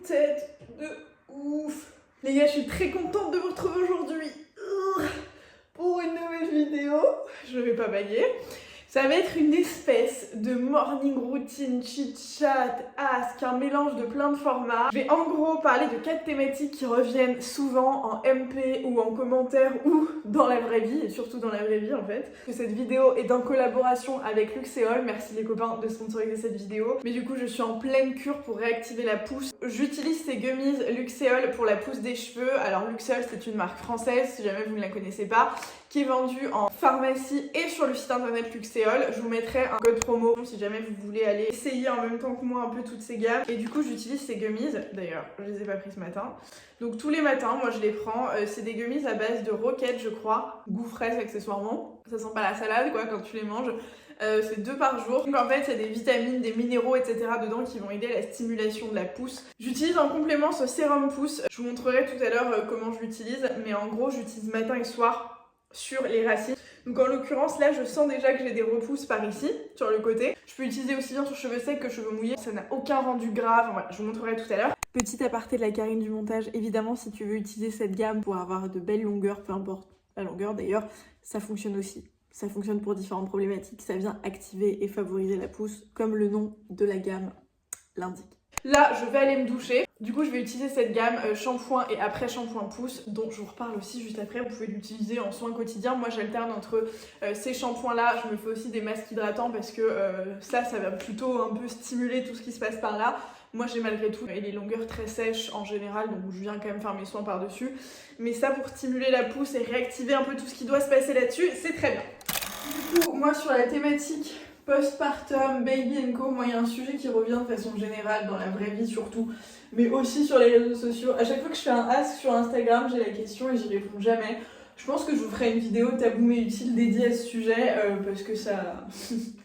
tête de ouf. Les gars, je suis très contente de vous retrouver aujourd'hui pour une nouvelle vidéo. Je vais pas bailler. Ça va être une espèce de morning routine, chit-chat, ask, un mélange de plein de formats. Je vais en gros parler de 4 thématiques qui reviennent souvent en MP ou en commentaire ou dans la vraie vie, et surtout dans la vraie vie en fait. Cette vidéo est en collaboration avec Luxéol, merci les copains de sponsoriser cette vidéo. Mais du coup je suis en pleine cure pour réactiver la pousse. J'utilise ces gummies Luxéol pour la pousse des cheveux. Alors Luxéol c'est une marque française, si jamais vous ne la connaissez pas, qui est vendue en pharmacie et sur le site internet Luxéol. Je vous mettrai un code promo si jamais vous voulez aller essayer en même temps que moi un peu toutes ces gammes. Et du coup j'utilise ces gummies, d'ailleurs je les ai pas pris ce matin. Donc tous les matins moi je les prends, c'est des gummies à base de roquette je crois, goût fraise accessoirement. Ça sent pas la salade quoi quand tu les manges. C'est 2 par jour. Donc en fait il y a des vitamines, des minéraux etc dedans qui vont aider à la stimulation de la pousse. J'utilise en complément ce sérum pousse. Je vous montrerai tout à l'heure comment je l'utilise. Mais en gros j'utilise matin et soir sur les racines. Donc en l'occurrence là je sens déjà que j'ai des repousses par ici, sur le côté. Je peux l'utiliser aussi bien sur cheveux secs que cheveux mouillés. Ça n'a aucun rendu grave, voilà, je vous montrerai tout à l'heure. Petit aparté de la Karine du montage, évidemment si tu veux utiliser cette gamme pour avoir de belles longueurs, peu importe la longueur d'ailleurs, ça fonctionne aussi. Ça fonctionne pour différentes problématiques, ça vient activer et favoriser la pousse comme le nom de la gamme l'indique. Là, je vais aller me doucher. Du coup, je vais utiliser cette gamme shampoing et après shampoing pousse, dont je vous reparle aussi juste après. Vous pouvez l'utiliser en soin quotidien. Moi, j'alterne entre ces shampoings-là. Je me fais aussi des masques hydratants parce que ça va plutôt un peu stimuler tout ce qui se passe par là. Moi, j'ai malgré tout les longueurs très sèches en général, donc je viens quand même faire mes soins par-dessus. Mais ça, pour stimuler la pousse et réactiver un peu tout ce qui doit se passer là-dessus, c'est très bien. Du coup, moi, sur la thématique postpartum, baby & co, moi il y a un sujet qui revient de façon générale dans la vraie vie surtout, mais aussi sur les réseaux sociaux. À chaque fois que je fais un ask sur Instagram, j'ai la question et j'y réponds jamais. Je pense que je vous ferai une vidéo tabou mais utile dédiée à ce sujet parce que ça,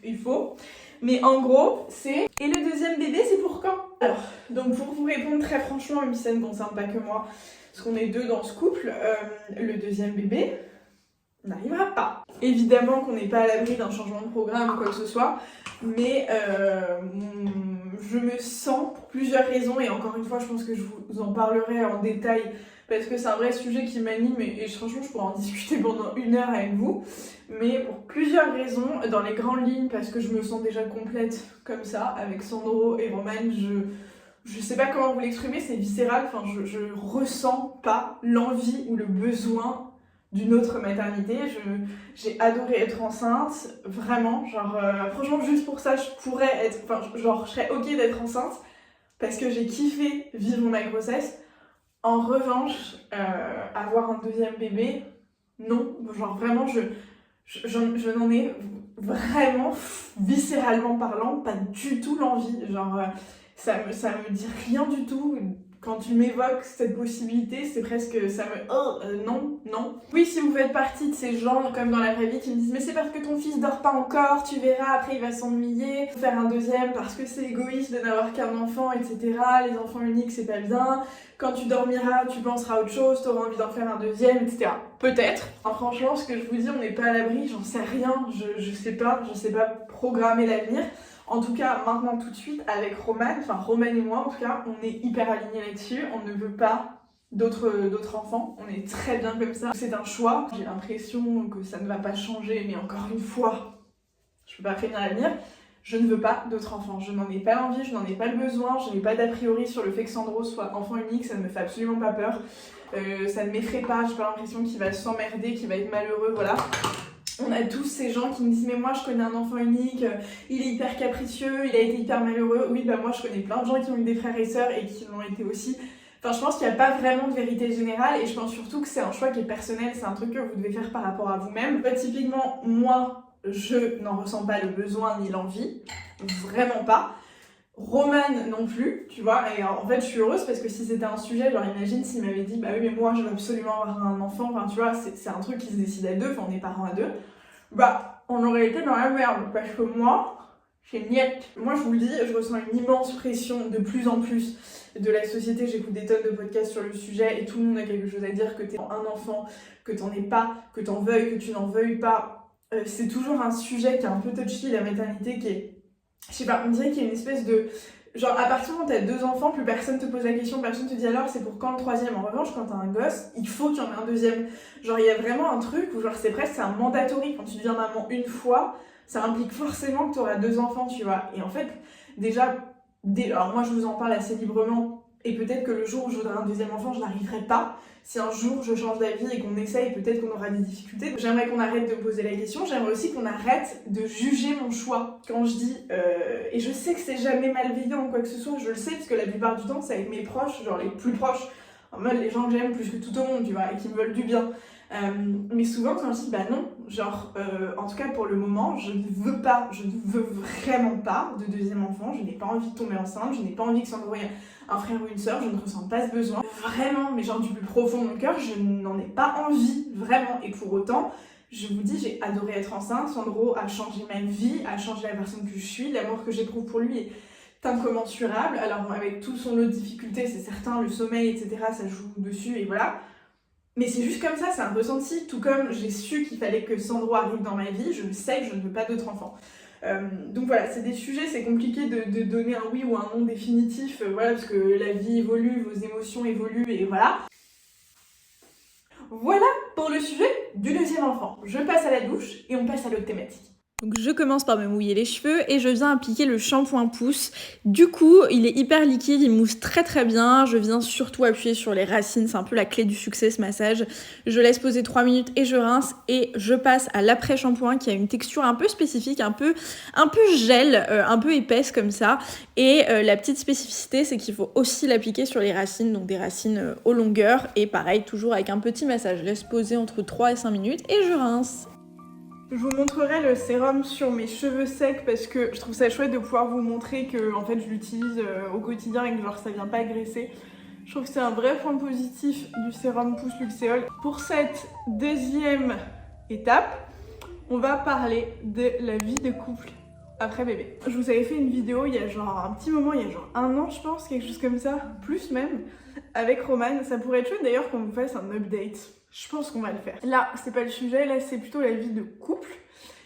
il faut. Mais en gros, c'est « Et le deuxième bébé, c'est pour quand ?» Alors, donc pour vous répondre très franchement, même si ça ne concerne pas que moi, parce qu'on est 2 dans ce couple, le deuxième bébé n'arrivera pas. Évidemment qu'on n'est pas à l'abri d'un changement de programme ou quoi que ce soit, mais je me sens pour plusieurs raisons, et encore une fois je pense que je vous en parlerai en détail parce que c'est un vrai sujet qui m'anime et franchement je pourrais en discuter pendant 1 heure avec vous, mais pour plusieurs raisons, dans les grandes lignes parce que je me sens déjà complète comme ça avec Sandro et Romane. Je sais pas comment vous l'exprimer, c'est viscéral, enfin je ressens pas l'envie ou le besoin d'une autre maternité. J'ai adoré être enceinte, vraiment, genre franchement juste pour ça je pourrais être, enfin genre je serais ok d'être enceinte parce que j'ai kiffé vivre ma grossesse. En revanche, avoir un deuxième bébé, non, genre vraiment je n'en ai vraiment, viscéralement parlant, pas du tout l'envie, genre ça me dit rien du tout. Quand tu m'évoques cette possibilité, c'est presque, ça me... non. Oui, si vous faites partie de ces gens, comme dans la vraie vie, qui me disent « Mais c'est parce que ton fils dort pas encore, tu verras, après il va s'ennuyer, faut faire un deuxième parce que c'est égoïste de n'avoir qu'un enfant, etc. Les enfants uniques, c'est pas bien. Quand tu dormiras, tu penseras à autre chose, t'auras envie d'en faire un deuxième, etc. » Peut-être. Enfin, franchement, ce que je vous dis, on n'est pas à l'abri, j'en sais rien, je sais pas programmer l'avenir. En tout cas, maintenant tout de suite, avec Romane, enfin Romane et moi en tout cas, on est hyper alignés là-dessus, on ne veut pas d'autres enfants, on est très bien comme ça. C'est un choix, j'ai l'impression que ça ne va pas changer, mais encore une fois, je peux pas prévenir l'avenir, je ne veux pas d'autres enfants, je n'en ai pas l'envie, je n'en ai pas le besoin, je n'ai pas d'a priori sur le fait que Sandro soit enfant unique, ça ne me fait absolument pas peur, ça ne m'effraie pas, j'ai pas l'impression qu'il va s'emmerder, qu'il va être malheureux, voilà. On a tous ces gens qui me disent « Mais moi je connais un enfant unique, il est hyper capricieux, il a été hyper malheureux. » Oui, bah moi je connais plein de gens qui ont eu des frères et sœurs et qui l'ont été aussi. Enfin, je pense qu'il n'y a pas vraiment de vérité générale et je pense surtout que c'est un choix qui est personnel, c'est un truc que vous devez faire par rapport à vous-même. Typiquement, moi, je n'en ressens pas le besoin ni l'envie, vraiment pas. Romane non plus, tu vois, et en fait je suis heureuse parce que si c'était un sujet, genre imagine s'il m'avait dit bah oui mais moi je veux absolument avoir un enfant, enfin tu vois, c'est un truc qui se décide à 2, enfin on est parents à 2, bah on aurait été dans la merde parce que moi, c'est niette. Moi je vous le dis, je ressens une immense pression de plus en plus de la société, j'écoute des tonnes de podcasts sur le sujet et tout le monde a quelque chose à dire, que t'es un enfant, que t'en aies pas, que t'en veuilles, que tu n'en veuilles pas, c'est toujours un sujet qui est un peu touchy, la maternité qui est... Je sais pas, on dirait qu'il y a une espèce de Genre, à partir du moment où t'as 2 enfants, plus personne te pose la question, personne te dit alors c'est pour quand le 3e. En revanche, quand t'as un gosse, il faut qu'il y en ait un 2e. Genre, il y a vraiment un truc où, genre, c'est un mandatory. Quand tu deviens maman une fois, ça implique forcément que t'auras 2 enfants, tu vois. Et en fait, déjà, alors moi, je vous en parle assez librement, et peut-être que le jour où j'aurai un 2e enfant, je n'arriverai pas. Si un jour je change d'avis et qu'on essaye, peut-être qu'on aura des difficultés. J'aimerais qu'on arrête de me poser la question, j'aimerais aussi qu'on arrête de juger mon choix. Quand je dis, et je sais que c'est jamais malveillant ou quoi que ce soit, je le sais, parce que la plupart du temps c'est avec mes proches, genre les plus proches, en mode les gens que j'aime plus que tout au monde, tu vois, et qui me veulent du bien. Mais souvent quand je dis bah non, genre en tout cas pour le moment, je ne veux vraiment pas de 2e enfant, je n'ai pas envie de tomber enceinte, je n'ai pas envie que Sandro ait un frère ou une sœur, je ne ressens pas ce besoin. Vraiment, mais genre du plus profond de mon cœur, je n'en ai pas envie, vraiment. Et pour autant, je vous dis, j'ai adoré être enceinte, Sandro a changé ma vie, a changé la personne que je suis, l'amour que j'éprouve pour lui est incommensurable. Alors avec tout son lot de difficultés, c'est certain, le sommeil, etc., ça joue dessus, et voilà. Mais c'est juste comme ça, c'est un ressenti, tout comme j'ai su qu'il fallait que Sandro arrive dans ma vie, je sais que je ne veux pas d'autres enfants. Donc voilà, c'est des sujets, c'est compliqué de donner un oui ou un non définitif, voilà, parce que la vie évolue, vos émotions évoluent, et voilà. Voilà pour le sujet du 2e enfant. Je passe à la douche et on passe à l'autre thématique. Donc je commence par me mouiller les cheveux et je viens appliquer le shampoing pousse. Du coup, il est hyper liquide, il mousse très très bien. Je viens surtout appuyer sur les racines, c'est un peu la clé du succès ce massage. Je laisse poser 3 minutes et je rince et je passe à l'après-shampoing qui a une texture un peu spécifique, un peu gel, un peu épaisse comme ça. Et la petite spécificité, c'est qu'il faut aussi l'appliquer sur les racines, donc des racines aux longueurs. Et pareil, toujours avec un petit massage. Je laisse poser entre 3 et 5 minutes et je rince. Je vous montrerai le sérum sur mes cheveux secs parce que je trouve ça chouette de pouvoir vous montrer que en fait je l'utilise au quotidien et que genre ça vient pas agresser. Je trouve que c'est un vrai point positif du sérum Pousse Luxéol. Pour cette 2e étape, on va parler de la vie de couple après bébé. Je vous avais fait une vidéo il y a genre un petit moment, il y a genre 1 an je pense, quelque chose comme ça, plus même, avec Romane. Ça pourrait être chouette d'ailleurs qu'on vous fasse un update. Je pense qu'on va le faire. Là, c'est pas le sujet, là c'est plutôt la vie de couple.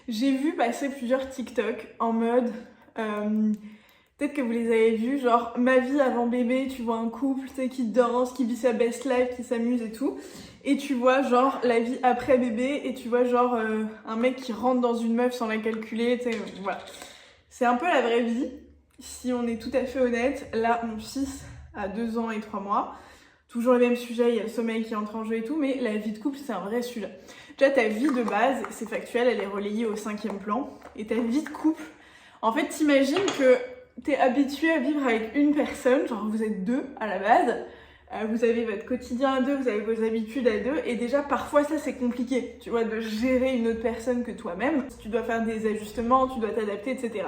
J'ai vu passer plusieurs TikTok en mode... peut-être que vous les avez vus, genre ma vie avant bébé, tu vois un couple, tu sais, qui danse, qui vit sa best life, qui s'amuse et tout. Et tu vois genre la vie après bébé et tu vois genre un mec qui rentre dans une meuf sans la calculer, tu sais, voilà. C'est un peu la vraie vie, si on est tout à fait honnête. Là, mon fils a 2 ans et 3 mois. Toujours le même sujet, il y a le sommeil qui entre en jeu et tout, mais la vie de couple, c'est un vrai sujet. Déjà, ta vie de base, c'est factuel, elle est relayée au 5e plan. Et ta vie de couple, en fait, t'imagines que t'es habitué à vivre avec une personne, genre vous êtes 2 à la base, vous avez votre quotidien à 2, vous avez vos habitudes à 2, et déjà parfois ça c'est compliqué, tu vois, de gérer une autre personne que toi-même. Tu dois faire des ajustements, tu dois t'adapter, etc.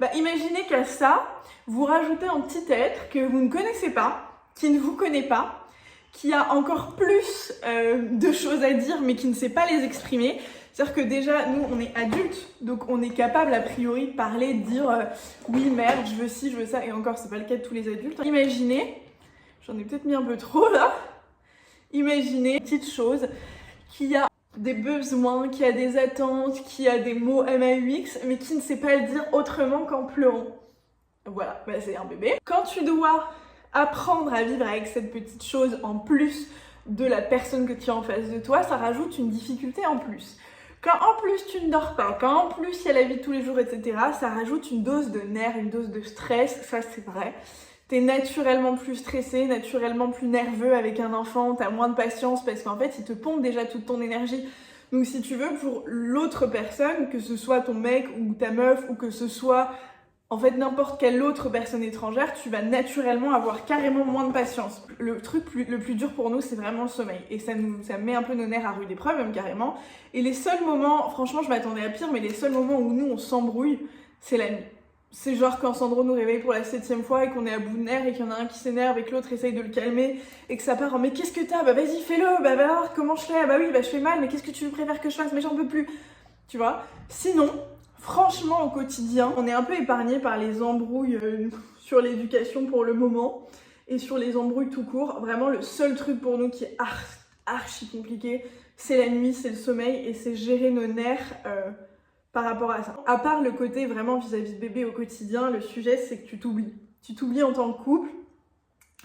Bah imaginez qu'à ça, vous rajoutez un petit être que vous ne connaissez pas, qui ne vous connaît pas, qui a encore plus de choses à dire mais qui ne sait pas les exprimer. C'est-à-dire que déjà, nous, on est adultes, donc on est capable a priori de parler, de dire oui, merde, je veux ci, je veux ça, et encore, c'est pas le cas de tous les adultes. Imaginez, j'en ai peut-être mis un peu trop là, imaginez une petite chose qui a des besoins, qui a des attentes, qui a des mots MAUX, mais qui ne sait pas le dire autrement qu'en pleurant. Voilà, bah c'est un bébé. Quand tu dois apprendre à vivre avec cette petite chose en plus de la personne que tu as en face de toi, ça rajoute une difficulté en plus. Quand en plus tu ne dors pas, quand en plus il y a la vie de tous les jours, etc., ça rajoute une dose de nerfs, une dose de stress, ça c'est vrai. T'es naturellement plus stressé, naturellement plus nerveux avec un enfant, t'as moins de patience parce qu'en fait il te pompe déjà toute ton énergie. Donc si tu veux, pour l'autre personne, que ce soit ton mec ou ta meuf ou que ce soit en fait n'importe quelle autre personne étrangère, tu vas naturellement avoir carrément moins de patience. Le truc le plus dur pour nous, c'est vraiment le sommeil. Et ça met un peu nos nerfs à rude épreuve, même carrément. Et les seuls moments, franchement je m'attendais à pire, mais les seuls moments où nous on s'embrouille, c'est la nuit. C'est genre quand Sandro nous réveille pour la 7e fois et qu'on est à bout de nerfs et qu'il y en a un qui s'énerve et que l'autre essaye de le calmer et que ça part en mais qu'est-ce que t'as? Bah vas-y fais-le, bah va voir comment je fais, bah oui bah je fais mal, mais qu'est-ce que tu préfères que je fasse? Mais j'en peux plus. Tu vois? Sinon, franchement, au quotidien, on est un peu épargné par les embrouilles sur l'éducation pour le moment et sur les embrouilles tout court. Vraiment, le seul truc pour nous qui est archi compliqué, c'est la nuit, c'est le sommeil et c'est gérer nos nerfs par rapport à ça. À part le côté vraiment vis-à-vis de bébé au quotidien, le sujet c'est que tu t'oublies. tu t'oublies en tant que couple,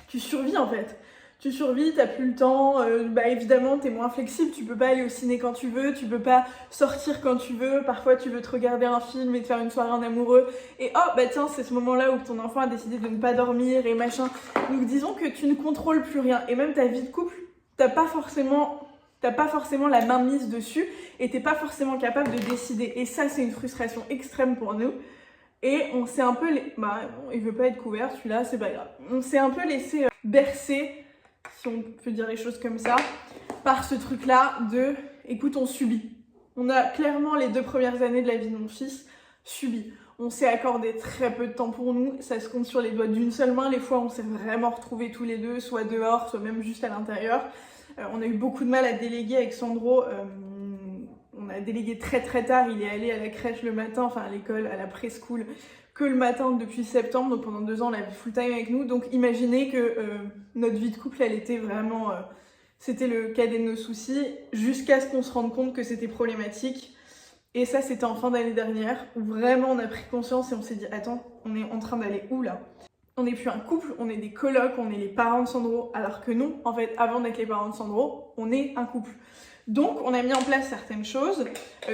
tu survis en fait. Tu survis, t'as plus le temps, évidemment t'es moins flexible, tu peux pas aller au ciné quand tu veux, tu peux pas sortir quand tu veux, parfois tu veux te regarder un film et te faire une soirée en amoureux, et tiens, c'est ce moment-là où ton enfant a décidé de ne pas dormir et machin. Donc disons que tu ne contrôles plus rien, et même ta vie de couple, t'as pas forcément la main mise dessus, et t'es pas forcément capable de décider, et ça c'est une frustration extrême pour nous. Et on s'est un peu... il veut pas être couvert, celui-là, c'est pas grave. On s'est un peu laissé bercer, si on peut dire les choses comme ça, par ce truc-là de... Écoute, on subit. On a clairement, les 2 premières années de la vie de mon fils, subi. On s'est accordé très peu de temps pour nous. Ça se compte sur les doigts d'une seule main. Les fois, on s'est vraiment retrouvés tous les deux, soit dehors, soit même juste à l'intérieur. On a eu beaucoup de mal à déléguer avec Sandro. On a délégué très très tard, il est allé à la crèche le matin, enfin à l'école, à la preschool, que le matin depuis septembre, donc pendant 2 ans on l'avait full time avec nous, donc imaginez que notre vie de couple elle était vraiment, c'était le cadet de nos soucis, jusqu'à ce qu'on se rende compte que c'était problématique, et ça c'était en fin d'année dernière, où vraiment on a pris conscience et on s'est dit attends, on est en train d'aller où là ? On n'est plus un couple, on est des colocs, on est les parents de Sandro, alors que non, en fait, avant d'être les parents de Sandro, on est un couple. Donc, on a mis en place certaines choses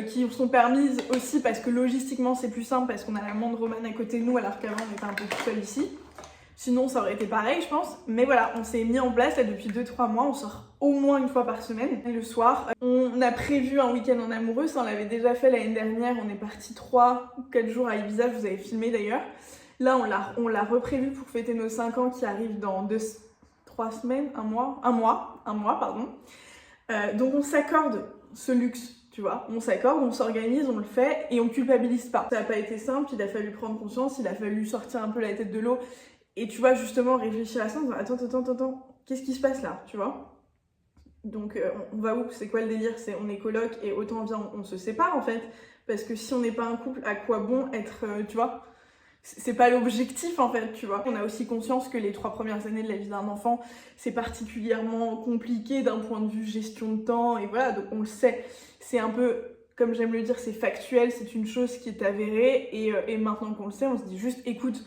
qui sont permises aussi parce que logistiquement, c'est plus simple parce qu'on a la maman de Roman à côté de nous, alors qu'avant, on était un peu tout seul ici. Sinon, ça aurait été pareil, je pense. Mais voilà, on s'est mis en place là depuis 2-3 mois. On sort au moins une fois par semaine, le soir. On a prévu un week-end en amoureux, ça on l'avait déjà fait l'année dernière. On est parti 3 ou 4 jours à Ibiza, je vous avais filmé d'ailleurs. Là, on l'a reprévu pour fêter nos 5 ans qui arrivent dans 3 semaines, un mois, pardon. Donc on s'accorde ce luxe, tu vois. On s'accorde, on s'organise, on le fait et on culpabilise pas. Ça n'a pas été simple, il a fallu prendre conscience, il a fallu sortir un peu la tête de l'eau et tu vois justement réfléchir à ça en disant attends, qu'est-ce qui se passe là, tu vois. Donc on va où? C'est quoi le délire? On est coloc et autant bien on se sépare en fait. Parce que si on n'est pas un couple, à quoi bon être, tu vois? C'est pas l'objectif en fait, tu vois. On a aussi conscience que les 3 premières années de la vie d'un enfant, c'est particulièrement compliqué d'un point de vue gestion de temps, et voilà, donc on le sait. C'est un peu, comme j'aime le dire, c'est factuel, c'est une chose qui est avérée, et maintenant qu'on le sait, on se dit juste, écoute,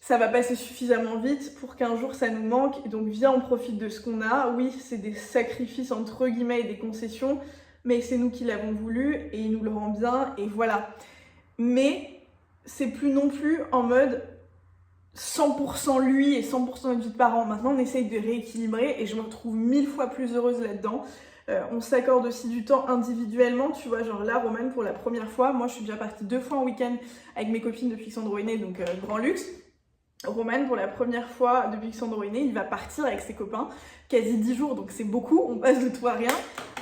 ça va passer suffisamment vite pour qu'un jour ça nous manque, et donc viens, on profite de ce qu'on a. Oui, c'est des sacrifices entre guillemets et des concessions, mais c'est nous qui l'avons voulu, et il nous le rend bien, et voilà. Mais c'est plus non plus en mode 100% lui et 100% notre vie de parent. Maintenant, on essaye de rééquilibrer et je me retrouve 1000 fois plus heureuse là-dedans. On s'accorde aussi du temps individuellement, tu vois, genre là, Roman, pour la première fois, moi je suis déjà partie 2 fois en week-end avec mes copines depuis que Sandro est né, donc grand luxe. Roman, pour la première fois depuis que Sandro est né, il va partir avec ses copains, quasi 10 jours, donc c'est beaucoup, on passe de tout à rien.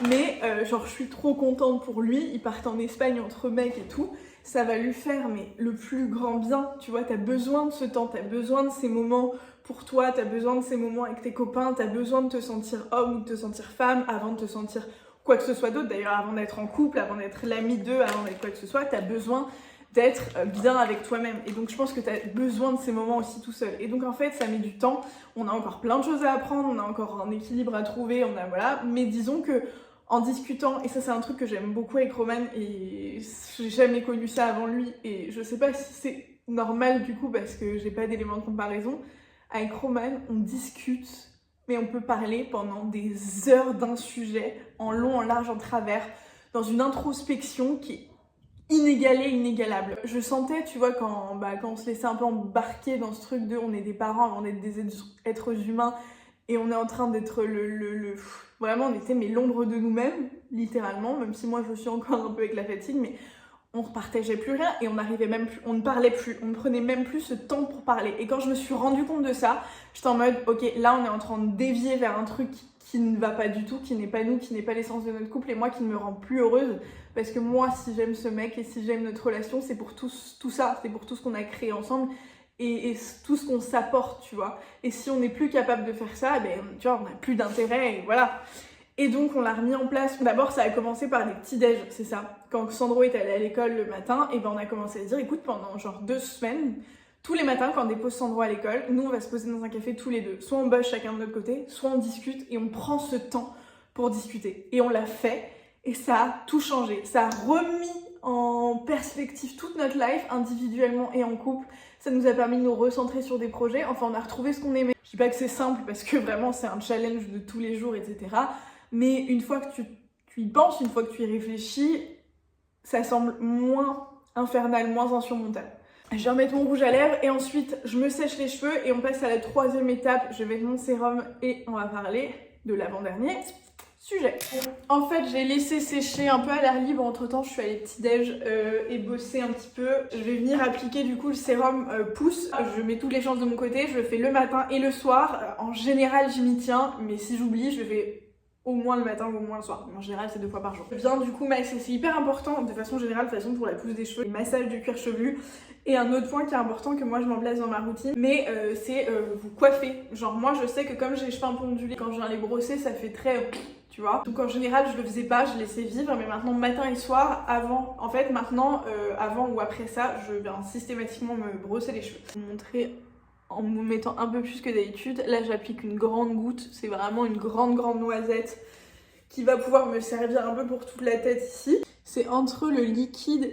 Mais genre, je suis trop contente pour lui, il part en Espagne entre mecs et tout. Ça va lui faire mais le plus grand bien, tu vois, t'as besoin de ce temps, t'as besoin de ces moments pour toi, t'as besoin de ces moments avec tes copains, t'as besoin de te sentir homme ou de te sentir femme avant de te sentir quoi que ce soit d'autre, d'ailleurs avant d'être en couple, avant d'être l'ami d'eux, avant d'être quoi que ce soit, t'as besoin d'être bien avec toi-même, et donc je pense que t'as besoin de ces moments aussi tout seul, et donc en fait ça met du temps, on a encore plein de choses à apprendre, on a encore un équilibre à trouver, voilà, mais disons que en discutant, et ça c'est un truc que j'aime beaucoup avec Roman, et j'ai jamais connu ça avant lui, et je sais pas si c'est normal du coup parce que j'ai pas d'éléments de comparaison. Avec Roman, on discute, mais on peut parler pendant des heures d'un sujet, en long, en large, en travers, dans une introspection qui est inégalée, inégalable. Je sentais, tu vois, quand on se laissait un peu embarquer dans ce truc de on est des parents avant d'être des êtres humains, et on est en train d'être vraiment, on était mais l'ombre de nous-mêmes, littéralement, même si moi je suis encore un peu avec la fatigue, mais on ne partageait plus rien et on n'arrivait même plus, on ne parlait plus, on ne prenait même plus ce temps pour parler. Et quand je me suis rendu compte de ça, j'étais en mode, ok, là on est en train de dévier vers un truc qui ne va pas du tout, qui n'est pas nous, qui n'est pas l'essence de notre couple, et moi qui ne me rend plus heureuse, parce que moi si j'aime ce mec et si j'aime notre relation, c'est pour tout ça, c'est pour tout ce qu'on a créé ensemble, et tout ce qu'on s'apporte, tu vois. Et si on n'est plus capable de faire ça, ben, tu vois, on n'a plus d'intérêt, et voilà. Et donc on l'a remis en place. D'abord ça a commencé par des petits déj, c'est ça. Quand Sandro est allé à l'école le matin, et ben on a commencé à dire, écoute, pendant genre 2 semaines, tous les matins quand on dépose Sandro à l'école, nous on va se poser dans un café tous les deux. Soit on bosse chacun de notre côté, soit on discute, et on prend ce temps pour discuter. Et on l'a fait, et ça a tout changé. Ça a remis en perspective toute notre life, individuellement et en couple. Ça nous a permis de nous recentrer sur des projets. Enfin, on a retrouvé ce qu'on aimait. Je dis pas que c'est simple parce que vraiment c'est un challenge de tous les jours, etc. Mais une fois que tu y penses, une fois que tu y réfléchis, ça semble moins infernal, moins insurmontable. Je vais remettre mon rouge à lèvres et ensuite je me sèche les cheveux et on passe à la troisième étape. Je vais mettre mon sérum et on va parler de l'avant-dernier sujet. En fait, j'ai laissé sécher un peu à l'air libre. Entre temps, je suis allée petit-déj et bosser un petit peu. Je vais venir appliquer du coup le sérum pousse. Je mets toutes les chances de mon côté. Je le fais le matin et le soir. En général, j'y m'y tiens, mais si j'oublie, je le fais au moins le matin ou au moins le soir. En général, c'est 2 fois par jour. Je viens du coup masser, c'est hyper important de façon générale, de façon pour la pousse des cheveux, le massage du cuir chevelu. Et un autre point qui est important que moi je m'en place dans ma routine, mais c'est vous coiffer. Genre moi je sais que comme j'ai les cheveux un peu ondulés, quand je viens les brosser, ça fait très tu vois. Donc en général je le faisais pas, je laissais vivre, mais maintenant matin et soir, avant, en fait maintenant, avant ou après ça, je viens systématiquement me brosser les cheveux. Je vais vous montrer en me mettant un peu plus que d'habitude. Là j'applique une grande goutte, c'est vraiment une grande noisette qui va pouvoir me servir un peu pour toute la tête ici. C'est entre le liquide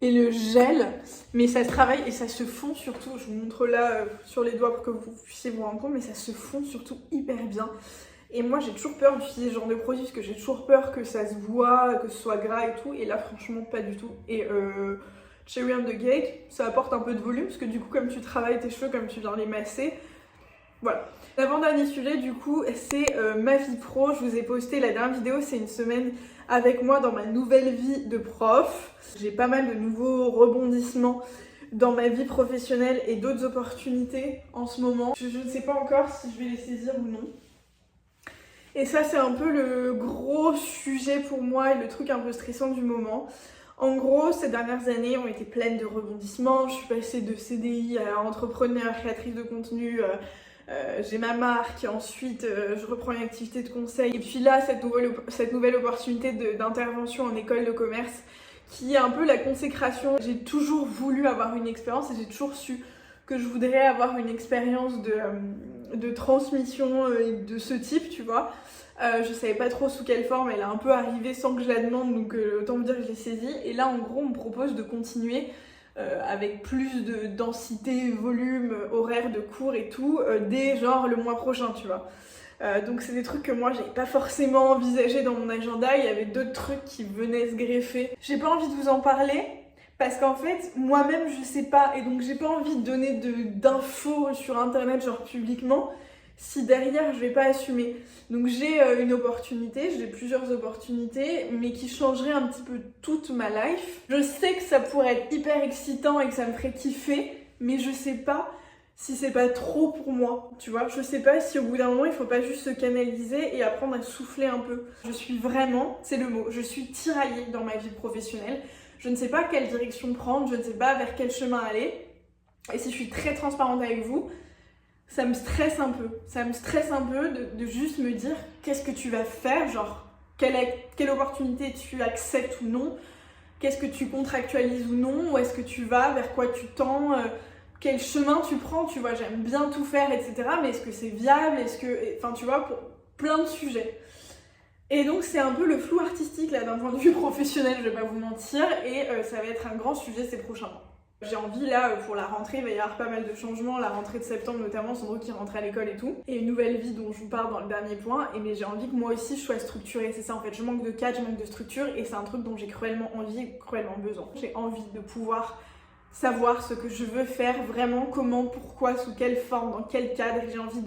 et le gel, mais ça se travaille et ça se fond surtout, je vous montre là sur les doigts pour que vous puissiez vous rendre compte, mais ça se fond surtout hyper bien. Et moi j'ai toujours peur d'utiliser ce genre de produit parce que j'ai toujours peur que ça se voit, que ce soit gras et tout, et là franchement pas du tout. Et Cherry on the Cake, ça apporte un peu de volume parce que du coup comme tu travailles tes cheveux, comme tu viens les masser, voilà. L'avant-dernier sujet du coup c'est ma vie pro. Je vous ai posté la dernière vidéo, c'est une semaine avec moi dans ma nouvelle vie de prof. J'ai pas mal de nouveaux rebondissements dans ma vie professionnelle et d'autres opportunités en ce moment. Je ne sais pas encore si je vais les saisir ou non. Et ça c'est un peu le gros sujet pour moi et le truc un peu stressant du moment. En gros, ces dernières années ont été pleines de rebondissements. Je suis passée de CDI à entrepreneur, créatrice de contenu, j'ai ma marque, ensuite je reprends une activité de conseil. Et puis là, cette nouvelle opportunité d'intervention en école de commerce qui est un peu la consécration. J'ai toujours voulu avoir une expérience et j'ai toujours su que je voudrais avoir une expérience de transmission de ce type, tu vois. Je savais pas trop sous quelle forme, elle est un peu arrivée sans que je la demande, donc autant vous dire que je l'ai saisie. Et là, en gros, on me propose de continuer avec plus de densité, volume, horaire de cours et tout, dès genre le mois prochain, tu vois. Donc c'est des trucs que moi j'avais pas forcément envisagé dans mon agenda, il y avait d'autres trucs qui venaient se greffer. J'ai pas envie de vous en parler parce qu'en fait moi-même je sais pas, et donc j'ai pas envie de donner d'infos sur internet genre publiquement si derrière je vais pas assumer. Donc j'ai une opportunité, j'ai plusieurs opportunités, mais qui changeraient un petit peu toute ma life. Je sais que ça pourrait être hyper excitant et que ça me ferait kiffer, mais je sais pas si c'est pas trop pour moi, tu vois. Je sais pas si au bout d'un moment il faut pas juste se canaliser et apprendre à souffler un peu. Je suis vraiment, c'est le mot, je suis tiraillée dans ma vie professionnelle. Je ne sais pas quelle direction prendre, je ne sais pas vers quel chemin aller. Et si je suis très transparente avec vous, ça me stresse un peu. Ça me stresse un peu de juste me dire qu'est-ce que tu vas faire, genre quelle opportunité tu acceptes ou non, qu'est-ce que tu contractualises ou non, où est-ce que tu vas, vers quoi tu tends, quel chemin tu prends, tu vois. J'aime bien tout faire, etc. Mais est-ce que c'est viable, enfin tu vois, pour plein de sujets. Et donc c'est un peu le flou artistique là d'un point de vue professionnel, je vais pas vous mentir, et ça va être un grand sujet ces prochains mois. J'ai envie là, pour la rentrée, il va y avoir pas mal de changements, la rentrée de septembre notamment, Sandro qui rentre à l'école et tout, et une nouvelle vie dont je vous parle dans le dernier point, mais j'ai envie que moi aussi je sois structurée, c'est ça en fait, je manque de cadre, je manque de structure, et c'est un truc dont j'ai cruellement envie, cruellement besoin. J'ai envie de pouvoir savoir ce que je veux faire, vraiment comment, pourquoi, sous quelle forme, dans quel cadre, j'ai envie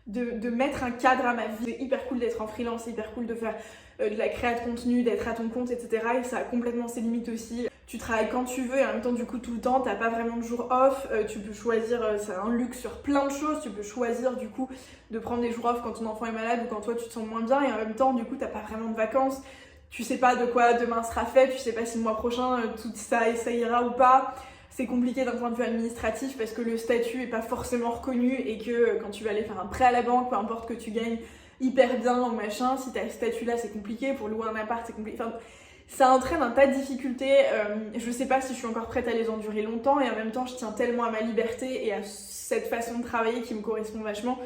de mettre un cadre à ma vie. C'est hyper cool d'être en freelance, c'est hyper cool de faire de la créa de contenu, d'être à ton compte, etc. Et ça a complètement ses limites aussi. Tu travailles quand tu veux et en même temps du coup tout le temps, t'as pas vraiment de jour off, tu peux choisir, c'est un luxe sur plein de choses, tu peux choisir du coup de prendre des jours off quand ton enfant est malade ou quand toi tu te sens moins bien, et en même temps du coup t'as pas vraiment de vacances, tu sais pas de quoi demain sera fait, tu sais pas si le mois prochain tout ça ira ou pas. C'est compliqué d'un point de vue administratif parce que le statut est pas forcément reconnu et que quand tu vas aller faire un prêt à la banque, peu importe que tu gagnes hyper bien ou machin, si t'as ce statut là c'est compliqué, pour louer un appart c'est compliqué, enfin ça entraîne un tas de difficultés. Je sais pas si je suis encore prête à les endurer longtemps, et en même temps je tiens tellement à ma liberté et à cette façon de travailler qui me correspond vachement.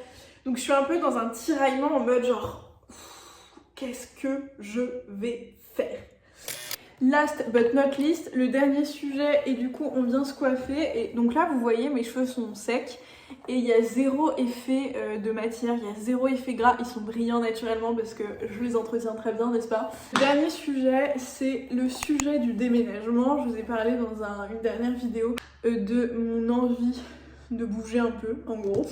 Donc je suis un peu dans un tiraillement en mode genre qu'est-ce que je vais faire? Last but not least, le dernier sujet, et du coup on vient se coiffer. Et donc là vous voyez mes cheveux sont secs et il y a zéro effet de matière, il y a zéro effet gras, ils sont brillants naturellement parce que je les entretiens très bien, n'est-ce pas? Dernier sujet, c'est le sujet du déménagement. Je vous ai parlé dans une dernière vidéo de mon envie de bouger un peu, en gros.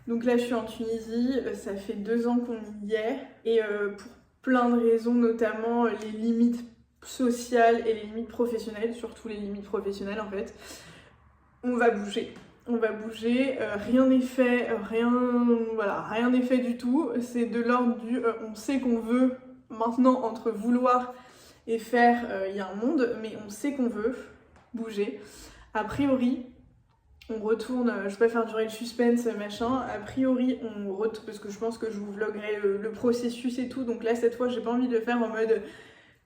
Donc là je suis en Tunisie, ça fait 2 ans qu'on y est, et pour plein de raisons, notamment les limites sociales et les limites professionnelles, surtout les limites professionnelles en fait, on va bouger. On va bouger, rien n'est fait, rien n'est fait du tout. C'est de l'ordre du on sait qu'on veut, maintenant entre vouloir et faire, il y a un monde, mais on sait qu'on veut bouger. A priori, on retourne, je vais pas faire durer le suspense machin, a priori on retourne, parce que je pense que je vous vloggerai le processus et tout, donc là cette fois j'ai pas envie de le faire en mode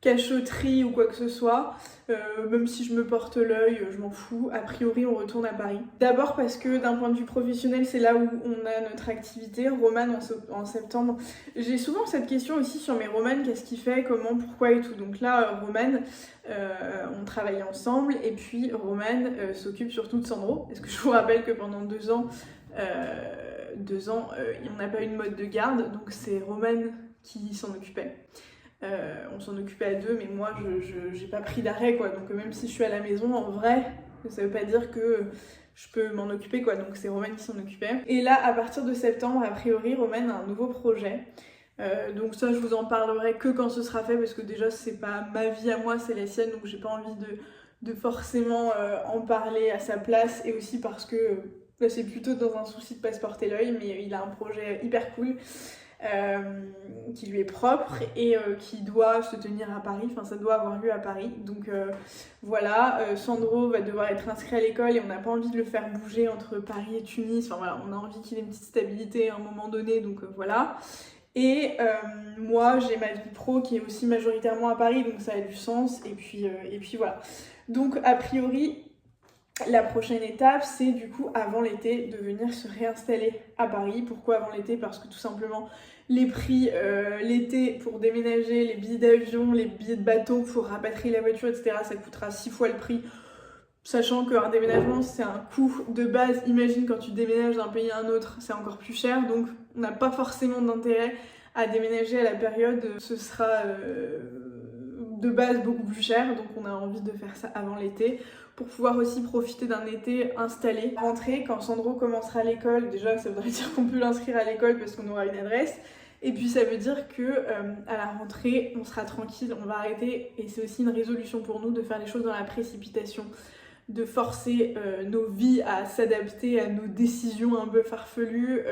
cachotterie ou quoi que ce soit, même si je me porte l'œil, je m'en fous. A priori on retourne à Paris. D'abord parce que d'un point de vue professionnel c'est là où on a notre activité. Roman en septembre, j'ai souvent cette question aussi sur mes Roman, qu'est-ce qu'il fait, comment, pourquoi et tout. Donc là Roman, on travaille ensemble et puis Roman s'occupe surtout de Sandro, parce que je vous rappelle que pendant 2 ans, on n'a pas eu de mode de garde, donc c'est Roman qui s'en occupait. On s'en occupait à 2, mais moi j'ai pas pris d'arrêt quoi, donc même si je suis à la maison en vrai ça veut pas dire que je peux m'en occuper quoi, donc c'est Roman qui s'en occupait. Et là à partir de septembre a priori Roman a un nouveau projet, donc ça je vous en parlerai que quand ce sera fait, parce que déjà c'est pas ma vie à moi, c'est la sienne, donc j'ai pas envie de forcément en parler à sa place, et aussi parce que là c'est plutôt dans un souci de pas se porter l'œil, mais il a un projet hyper cool qui lui est propre et qui doit se tenir à Paris, enfin ça doit avoir lieu à Paris, donc voilà, Sandro va devoir être inscrit à l'école et on n'a pas envie de le faire bouger entre Paris et Tunis, enfin voilà, on a envie qu'il ait une petite stabilité à un moment donné, donc voilà. Et moi j'ai ma vie pro qui est aussi majoritairement à Paris, donc ça a du sens, et puis voilà. Donc a priori la prochaine étape, c'est du coup avant l'été de venir se réinstaller à Paris. Pourquoi avant l'été? Parce que tout simplement les prix l'été pour déménager, les billets d'avion, les billets de bateau pour rapatrier la voiture, etc. ça coûtera 6 fois le prix. Sachant qu'un déménagement c'est un coût de base, imagine quand tu déménages d'un pays à un autre, c'est encore plus cher, donc on n'a pas forcément d'intérêt à déménager à la période, ce sera de base beaucoup plus cher, donc on a envie de faire ça avant l'été pour pouvoir aussi profiter d'un été installé. Rentrer quand Sandro commencera l'école, déjà ça voudrait dire qu'on peut l'inscrire à l'école parce qu'on aura une adresse, et puis ça veut dire que à la rentrée on sera tranquille, on va arrêter, et c'est aussi une résolution pour nous de faire les choses dans la précipitation, de forcer nos vies à s'adapter à nos décisions un peu farfelues.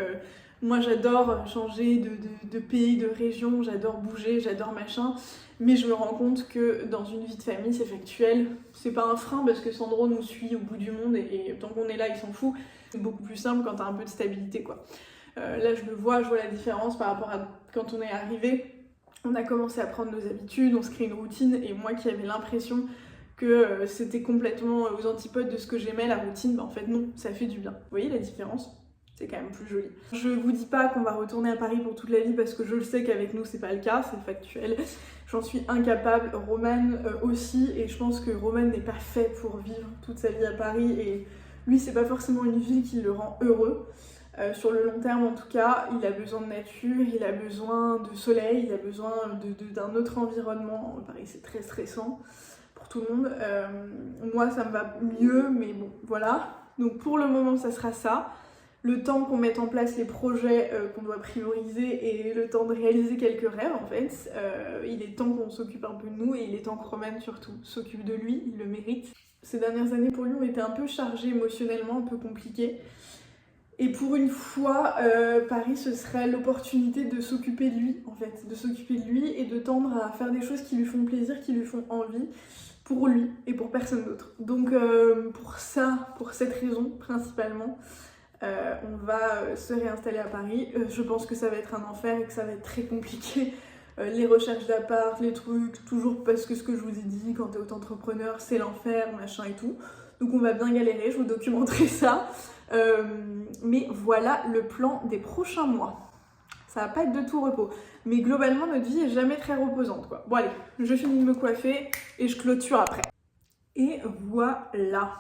Moi j'adore changer de pays, de région, j'adore bouger, j'adore machin, mais je me rends compte que dans une vie de famille c'est factuel, c'est pas un frein parce que Sandro nous suit au bout du monde et tant qu'on est là il s'en fout. C'est beaucoup plus simple quand t'as un peu de stabilité quoi. Là je vois la différence par rapport à quand on est arrivé, on a commencé à prendre nos habitudes, on se crée une routine, et moi qui avais l'impression que c'était complètement aux antipodes de ce que j'aimais la routine, bah en fait non, ça fait du bien. Vous voyez la différence? C'est quand même plus joli. Je vous dis pas qu'on va retourner à Paris pour toute la vie parce que je le sais qu'avec nous c'est pas le cas, c'est factuel. J'en suis incapable, Roman aussi, et je pense que Roman n'est pas fait pour vivre toute sa vie à Paris, et lui c'est pas forcément une ville qui le rend heureux. Sur le long terme en tout cas, il a besoin de nature, il a besoin de soleil, il a besoin d'un autre environnement. Paris c'est très stressant pour tout le monde. Moi ça me va mieux, mais bon voilà. Donc pour le moment ça sera ça. Le temps qu'on mette en place les projets qu'on doit prioriser et le temps de réaliser quelques rêves en fait, il est temps qu'on s'occupe un peu de nous, et il est temps que Roman surtout s'occupe de lui, il le mérite. Ces dernières années pour lui ont été un peu chargées émotionnellement, un peu compliquées. Et pour une fois, Paris ce serait l'opportunité de s'occuper de lui en fait, de s'occuper de lui et de tendre à faire des choses qui lui font plaisir, qui lui font envie, pour lui et pour personne d'autre. Donc pour cette raison principalement, on va se réinstaller à Paris. Je pense que ça va être un enfer et que ça va être très compliqué. Les recherches d'appart, les trucs, toujours parce que ce que je vous ai dit, quand t'es auto-entrepreneur, c'est l'enfer, machin et tout. Donc on va bien galérer, je vous documenterai ça. Mais voilà le plan des prochains mois. ça va pas être de tout repos. Mais globalement, notre vie est jamais très reposante, quoi. Bon allez, je finis de me coiffer et je clôture après. Et voilà,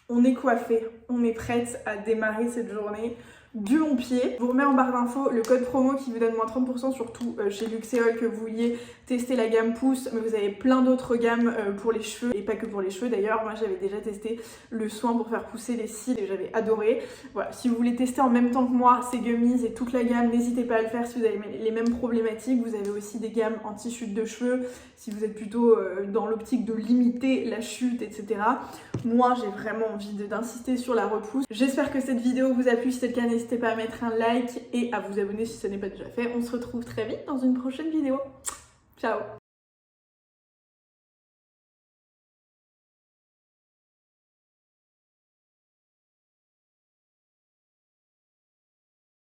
on est coiffé, on est prête à démarrer cette journée du bon pied. Je vous remets en barre d'infos le code promo qui vous donne moins 30% surtout chez Luxéol, que vous vouliez tester la gamme pouce, mais vous avez plein d'autres gammes pour les cheveux, et pas que pour les cheveux d'ailleurs. Moi j'avais déjà testé le soin pour faire pousser les cils et j'avais adoré. Voilà, si vous voulez tester en même temps que moi ces gummies et toute la gamme, n'hésitez pas à le faire si vous avez les mêmes problématiques. Vous avez aussi des gammes anti-chute de cheveux, si vous êtes plutôt dans l'optique de limiter la chute, etc. Moi j'ai vraiment envie d'insister sur la repousse. J'espère que cette vidéo vous a plu, si c'est le cas n'hésitez pas à mettre un like et à vous abonner si ce n'est pas déjà fait. On se retrouve très vite dans une prochaine vidéo. Ciao!